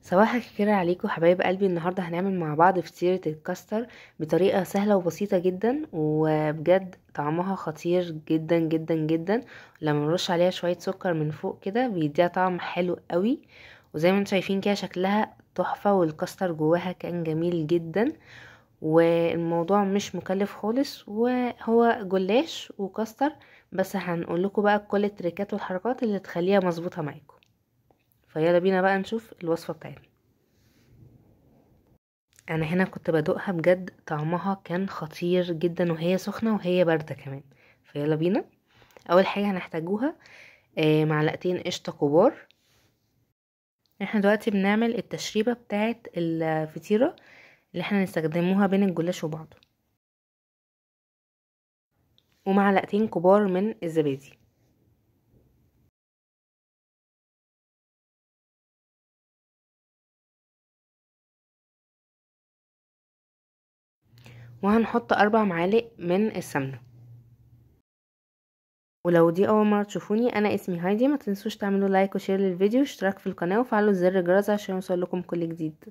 صباح الخير عليكم حبايب قلبي. النهارده هنعمل مع بعض فطيرة الكاستر بطريقة سهلة وبسيطة جدا، وبجد طعمها خطير جدا جدا جدا. لما نرش عليها شوية سكر من فوق كده بيديها طعم حلو قوي. وزي ما انتم شايفين كده شكلها تحفة، والكاستر جواها كان جميل جدا، والموضوع مش مكلف خالص، وهو جلاش وكاستر. بس هنقول لكم بقى كل التريكات والحركات اللي تخليها مظبوطة معاكم. فيلا بينا بقى نشوف الوصفة بتاعتنا. انا هنا كنت بدوقها، بجد طعمها كان خطير جدا وهي سخنة وهي باردة كمان. فيلا بينا. اول حاجة هنحتاجوها معلقتين قشطة كبار. احنا دلوقتي بنعمل التشريبة بتاعة الفطيرة اللي احنا هنستخدموها بين الجلاش وبعضه، ومعلقتين كبار من الزبادي. وهنحط 4 معالق من السمنة. ولو دي اول مرة تشوفوني، انا اسمي هايدي. ما تنسوش تعملوا لايك وشير للفيديو واشتراك في القناة وفعلوا زر الجرس عشان يوصل لكم كل جديد.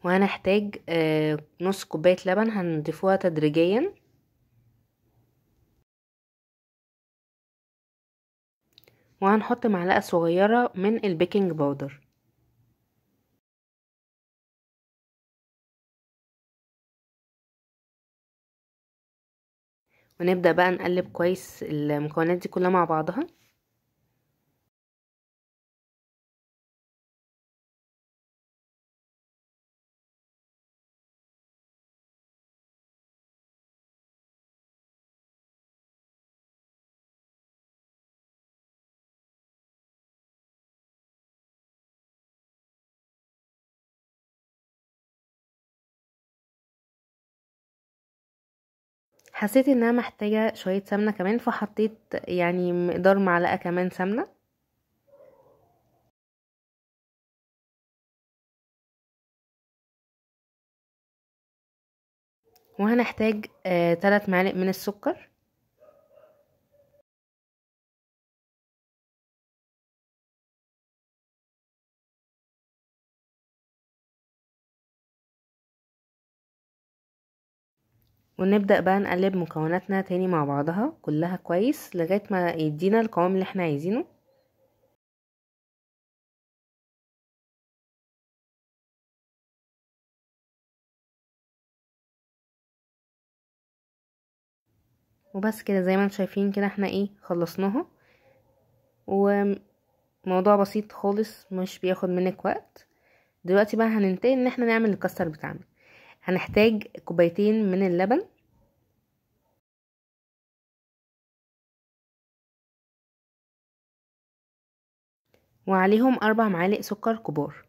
وهنحتاج نص كوباية لبن هنضيفوها تدريجيا. وهنحط معلقة صغيرة من البيكنج باودر. ونبدأ بقى نقلب كويس المكونات دي كلها مع بعضها. حسيت انها محتاجة شوية سمنة كمان، فحطيت يعني مقدار معلقة كمان سمنة. وهنحتاج 3 معالق من السكر. ونبدأ بقى نقلب مكوناتنا تاني مع بعضها كلها كويس لغاية ما يدينا القوام اللي احنا عايزينه. وبس كده، زي ما انتم شايفين كده احنا خلصناها. وموضوع بسيط خالص، مش بياخد منك وقت. دلوقتي بقى هننتقل ان احنا نعمل الكاستر بتاعنا. هنحتاج كوبايتين من اللبن، وعليهم 4 معالق سكر كبار.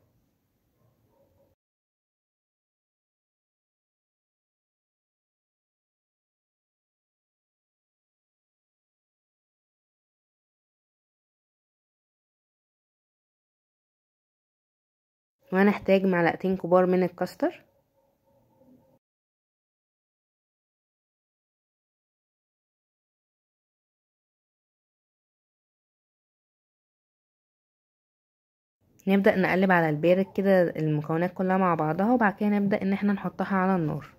وهنحتاج معلقتين كبار من الكاستر. نبدأ نقلب على البارد كده المكونات كلها مع بعضها، وبعد كده نبدأ ان احنا نحطها على النار.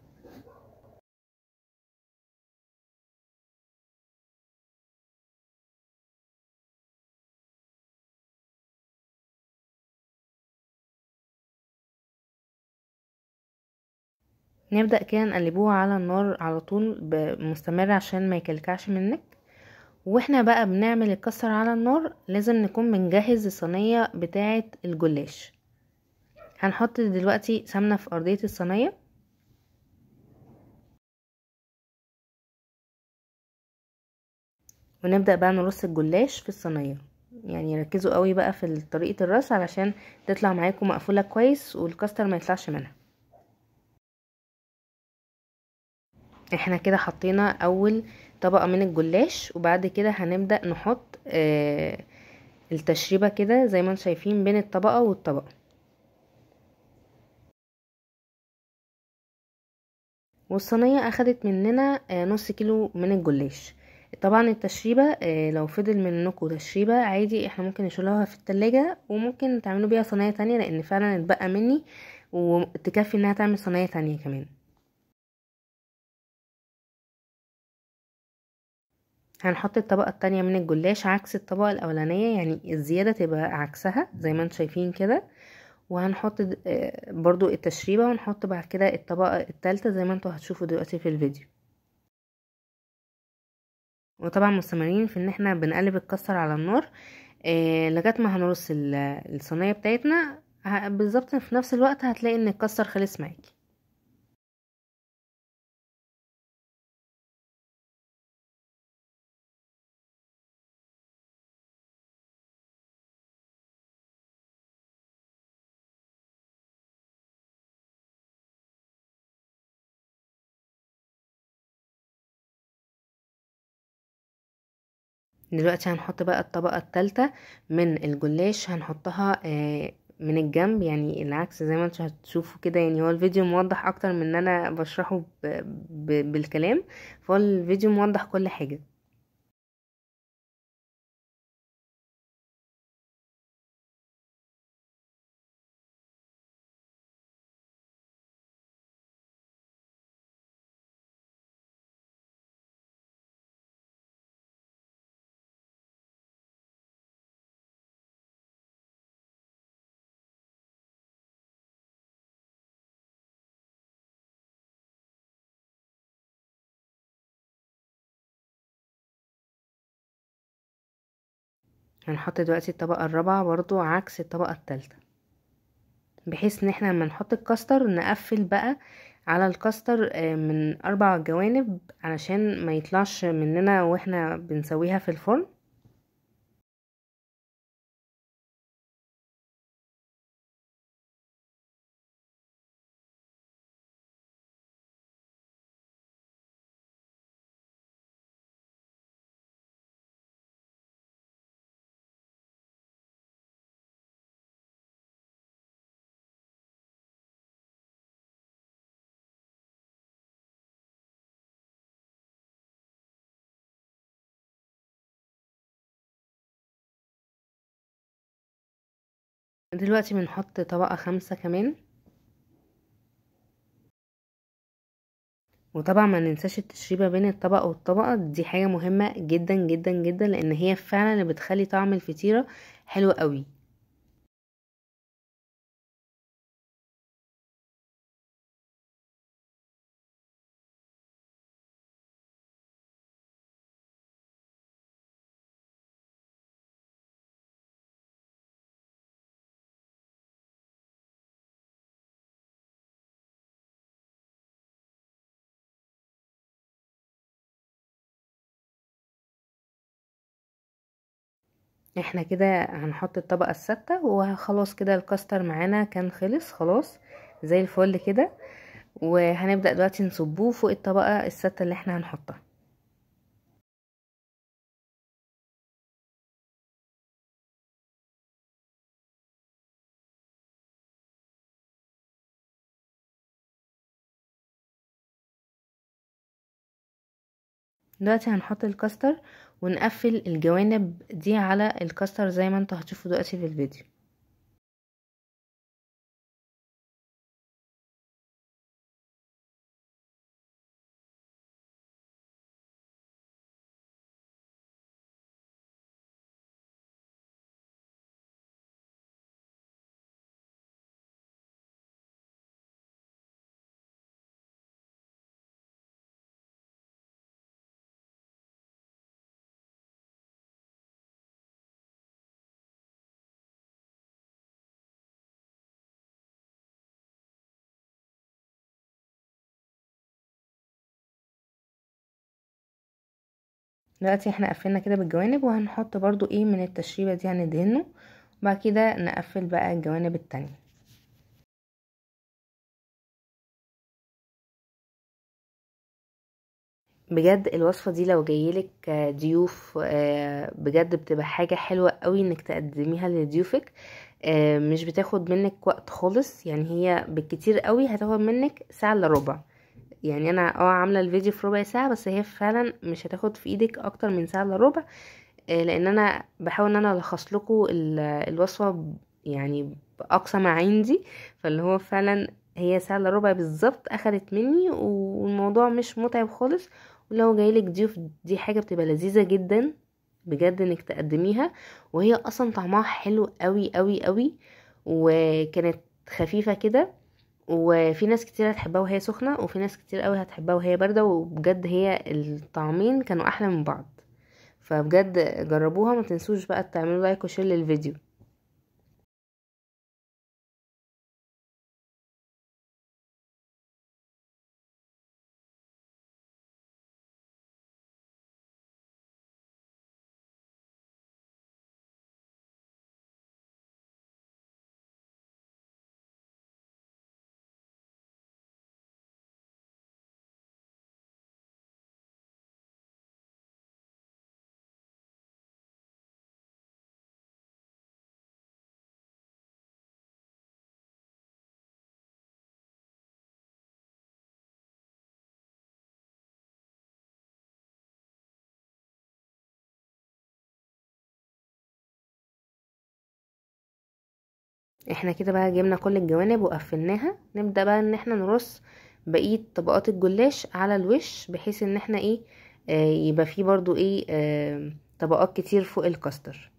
نبدأ كده نقلبوها على النار على طول مستمر عشان ما يكلكعش منك. واحنا بقى بنعمل الكاستر على النار لازم نكون بنجهز الصينية بتاعة الجلاش. هنحط دلوقتي سمنة في أرضية الصينية. ونبدأ بقى نرص الجلاش في الصينية. يعني ركزوا قوي بقى في طريقة الرص علشان تطلع معاكم مقفولة كويس والكاستر ما يطلعش منها. احنا كده حطينا اول طبقة من الجلاش، وبعد كده هنبدأ نحط التشريبة كده زي ما انتم شايفين بين الطبقة والطبقة. والصينية اخدت مننا نص كيلو من الجلاش. طبعا التشريبة لو فضل منكم تشريبة عادي احنا ممكن نشيلها في التلاجة، وممكن تعملوا بيها صينية تانية، لان فعلا اتبقى مني وتكفي انها تعمل صينية تانية كمان. هنحط الطبقة التانية من الجلاش عكس الطبقة الاولانية، يعني الزيادة تبقى عكسها زي ما انتم شايفين كده. وهنحط برضو التشريبة، ونحط بعد كده الطبقة التالتة زي ما انتوا هتشوفوا دلوقتي في الفيديو. وطبعا مستمرين في ان احنا بنقلب الكسر على النار لغايه ما هنرص الصينيه بتاعتنا. بالظبط في نفس الوقت هتلاقي ان الكسر خلص معاكي. دلوقتي هنحط بقى الطبقه الثالثه من الجلاش، هنحطها من الجنب، يعني العكس زي ما انتوا هتشوفوا كده. يعني هو الفيديو موضح اكتر من ان انا بشرحه بالكلام، فهو الفيديو موضح كل حاجه. هنحط دلوقتي الطبقه الرابعه برضو عكس الطبقه الثالثه، بحيث ان احنا لما نحط الكاستر نقفل بقى على الكاستر من 4 جوانب علشان ما يطلعش مننا واحنا بنسويها في الفرن. دلوقتي بنحط طبقة 5 كمان. وطبعا ما ننساش التشريبة بين الطبقة والطبقة، دي حاجة مهمة جدا جدا جدا، لان هي فعلا اللي بتخلي طعم الفطيرة حلو قوي. احنا كده هنحط الطبقة السادسة وخلاص كده الكاستر معانا كان خلص خلاص زي الفل كده. وهنبدأ دلوقتي نصبوه فوق الطبقة السادسة اللي احنا هنحطها. دلوقتي هنحط الكاستر ونقفل الجوانب دي على الكاستر زي ما انتوا هتشوفوا دلوقتي في الفيديو. دلوقتي احنا قفلنا كده بالجوانب، وهنحط برضو ايه من التشريبة دي هندهنه، وبعد كده نقفل بقى الجوانب التانية. بجد الوصفة دي لو جايلك ضيوف بجد بتبقى حاجة حلوة قوي انك تقدميها لضيوفك. مش بتاخد منك وقت خالص، يعني هي بالكتير قوي هتاخد منك ساعة الا ربع. يعني انا عامله الفيديو في ربع ساعه، بس هي فعلا مش هتاخد في ايدك اكتر من ساعه الا ربع. لان انا بحاول ان انا الخص لكم الوصفه يعني باقصى ما عندي. فاللي هو فعلا هي ساعه الا ربع بالظبط اخدت مني، والموضوع مش متعب خالص. ولو جايلك ضيوف دي حاجه بتبقى لذيذه جدا بجد انك تقدميها. وهي اصلا طعمها حلو قوي قوي قوي، وكانت خفيفه كده. وفي ناس كتير هتحبها وهي سخنه، وفي ناس كتير قوي هتحبها وهي بارده، وبجد هي الطعمين كانوا احلى من بعض. فبجد جربوها، ما تنسوش بقى تعملوا لايك وشير للفيديو. احنا كده بقى جبنا كل الجوانب وقفلناها، نبدأ بقى ان احنا نرص بقية طبقات الجلاش على الوش، بحيث ان احنا ايه يبقى فيه برضو ايه طبقات كتير فوق الكاستر.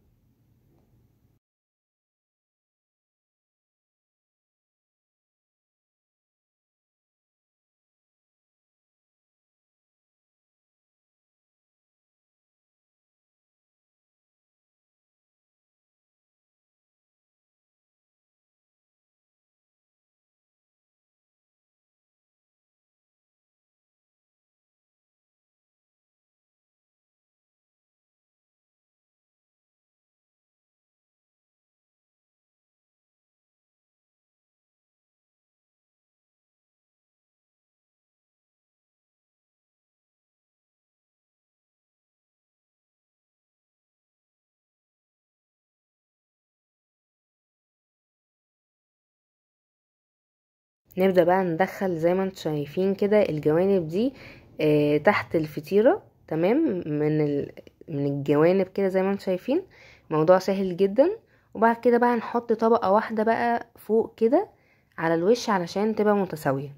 نبدأ بقى ندخل زي ما انتم شايفين كده الجوانب دي تحت الفطيرة، تمام. من الجوانب كده زي ما انتم شايفين. موضوع سهل جدا. وبعد كده بقى نحط طبقة واحدة بقى فوق كده على الوش علشان تبقى متساوية.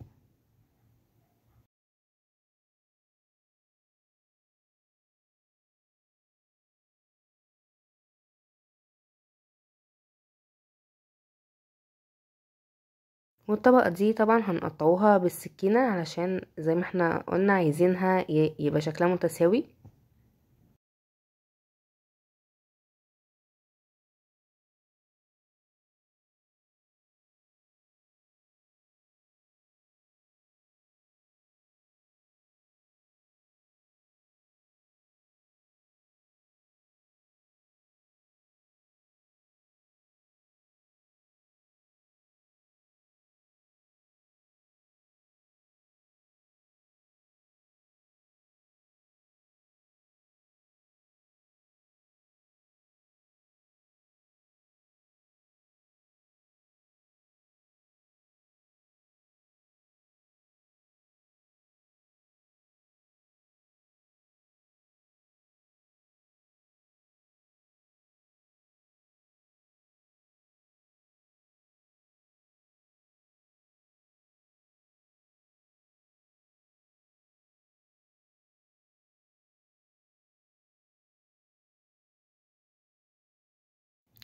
والطبقة دي طبعا هنقطعوها بالسكينة علشان زي ما احنا قلنا عايزينها يبقى شكلها متساوي.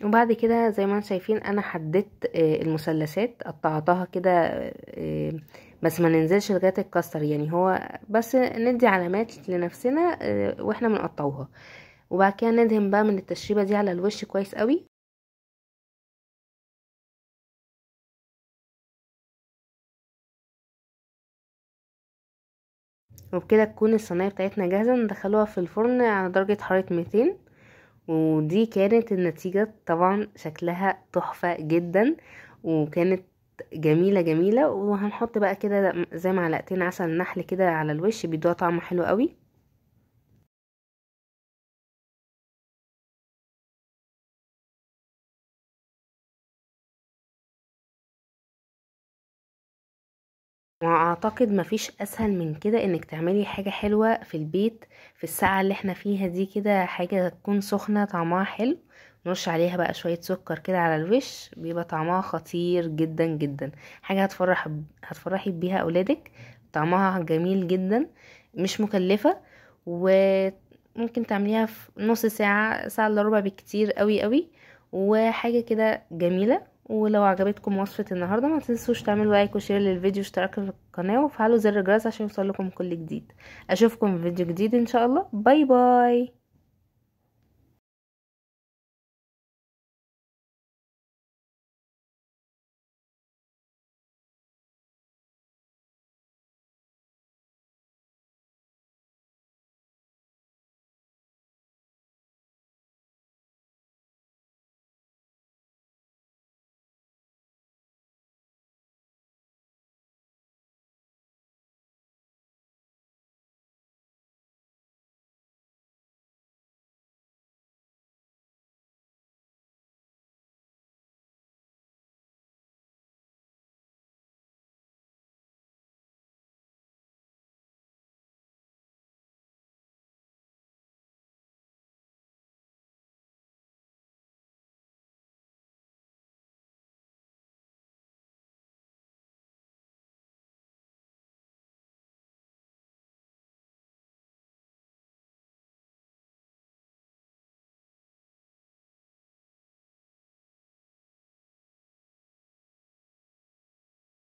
وبعد كده زي ما انتم شايفين انا حددت المثلثات قطعتها كده، بس ما ننزلش لغايه الكسر، يعني هو بس ندي علامات لنفسنا واحنا بنقطعوها. وبعد كده ندهن بقى من التشريبه دي على الوش كويس قوي. وبكده تكون الصينيه بتاعتنا جاهزه، ندخلوها في الفرن على درجه حراره 200. ودي كانت النتيجه، طبعا شكلها تحفه جدا، وكانت جميله جميله. وهنحط بقى كده زي معلقتين عسل نحل كده على الوش، بيدوها طعم حلو قوي. واعتقد مفيش اسهل من كده انك تعملي حاجة حلوة في البيت في الساعة اللي احنا فيها دي، كده حاجة تكون سخنة طعمها حلو، نرش عليها بقى شوية سكر كده على الوش، بيبقى طعمها خطير جدا جدا. حاجة هتفرحي بيها اولادك، طعمها جميل جدا، مش مكلفة، وممكن تعمليها في نص ساعة، ساعة الا ربع بالكتير قوي قوي، وحاجة كده جميلة. ولو عجبتكم وصفة النهاردة ما تنسوش تعملوا لايك وشير للفيديو واشتراك في القناة وفعلوا زر الجرس عشان يوصلكم كل جديد. اشوفكم في فيديو جديد ان شاء الله. باي باي.